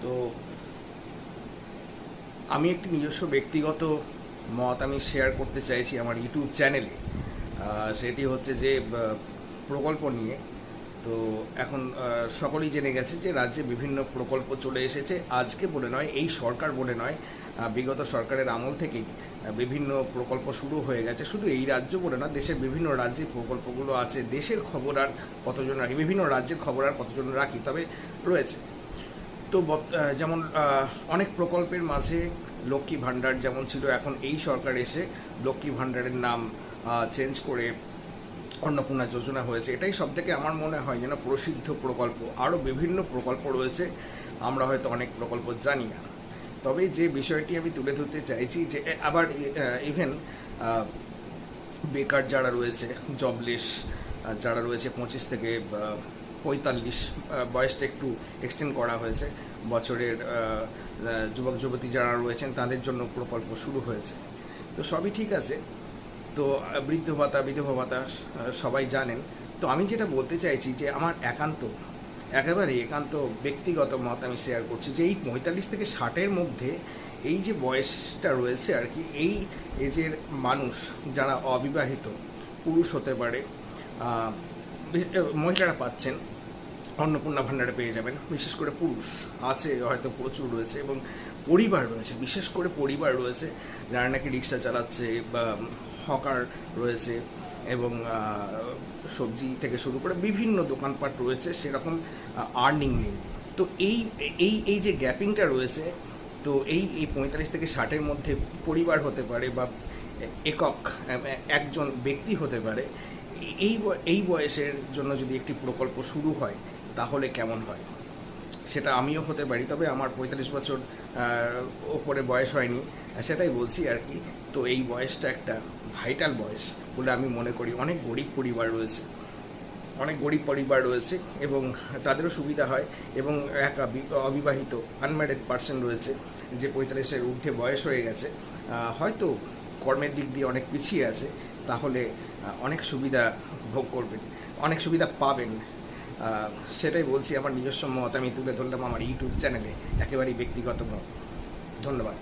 তো আমি একটি নিজস্ব ব্যক্তিগত মত আমি শেয়ার করতে চাইছি আমার ইউটিউব চ্যানেলে। সেটি হচ্ছে যে প্রকল্প নিয়ে। তো এখন সকলেই জেনে গেছে যে রাজ্যে বিভিন্ন প্রকল্প চলে এসেছে। আজকে বলে নয়, এই সরকার বলে নয়, বিগত সরকারের আমল থেকেই বিভিন্ন প্রকল্প শুরু হয়ে গেছে। শুধু এই রাজ্য বলে না, দেশের বিভিন্ন রাজ্যে প্রকল্পগুলো আছে। দেশের খবর আর কতজন রাখি, বিভিন্ন রাজ্যের খবর আর কতজন রাখি, তবে রয়েছে। তো যেমন অনেক প্রকল্পের মাঝে লক্ষ্মী ভাণ্ডার যেমন ছিল, এখন এই সরকার এসে লক্ষ্মী ভাণ্ডারের নাম চেঞ্জ করে অন্নপূর্ণা যোজনা হয়েছে। এটাই সবথেকে আমার মনে হয় যেন প্রসিদ্ধ প্রকল্প। আরও বিভিন্ন প্রকল্প রয়েছে, আমরা হয়তো অনেক প্রকল্প জানি না। তবে যে বিষয়টি আমি তুলে ধরতে চাইছি যে আবার ইভেন বেকার যারা রয়েছে, জবলেস যারা রয়েছে, 25 থেকে 45 বয়সটা একটু এক্সটেন্ড করা হয়েছে। বছরের যুবক যুবতী যারা রয়েছেন তাদের জন্য প্রকল্প শুরু হয়েছে। তো সবই ঠিক আছে। তো বৃদ্ধ ভাতা, বিধবা ভাতা সবাই জানেন। তো আমি যেটা বলতে চাইছি যে আমার একেবারে একান্ত ব্যক্তিগত মত আমি শেয়ার করছি যে এই 45 থেকে 60-এর মধ্যে এই যে বয়সটা রয়েছে আর কি, এই এজের মানুষ যারা অবিবাহিত, পুরুষ হতে পারে, মহিলারা পাচ্ছেন, অন্নপূর্ণা ভাণ্ডারে পেয়ে যাবেন। বিশেষ করে পুরুষ আছে হয়তো প্রচুর রয়েছে, এবং পরিবার রয়েছে, বিশেষ করে পরিবার রয়েছে যারা নাকি রিক্সা চালাচ্ছে বা হকার রয়েছে, এবং সবজি থেকে শুরু করে বিভিন্ন দোকানপাট রয়েছে, সেরকম আর্নিং নেই। তো এই এই এই যে গ্যাপিংটা রয়েছে, তো এই 45 থেকে 60-এর মধ্যে পরিবার হতে পারে বা একক একজন ব্যক্তি হতে পারে। এই বয়সের জন্য যদি একটি প্রকল্প শুরু হয় তাহলে কেমন হয়, সেটা আমিও হতে পারি। তবে আমার 45 বছর ওপরে বয়স হয়নি, সেটাই বলছি আর কি। তো এই বয়সটা একটা ভাইটাল বয়স বলে আমি মনে করি। অনেক গরিব পরিবার রয়েছে এবং তাদেরও সুবিধা হয়। এবং এক অবিবাহিত আনম্যারিড পার্সন রয়েছে যে 45-এর ঊর্ধ্বে বয়স হয়ে গেছে, হয়তো কর্মের দিক দিয়ে অনেক পিছিয়ে আছে, তাহলে অনেক সুবিধা ভোগ করবেন, অনেক সুবিধা পাবেন। সেটাই বলছি, আমার নিজস্ব মত আমি তুলে ধরলাম আমার ইউটিউব চ্যানেলে, একেবারেই ব্যক্তিগত মত। ধন্যবাদ।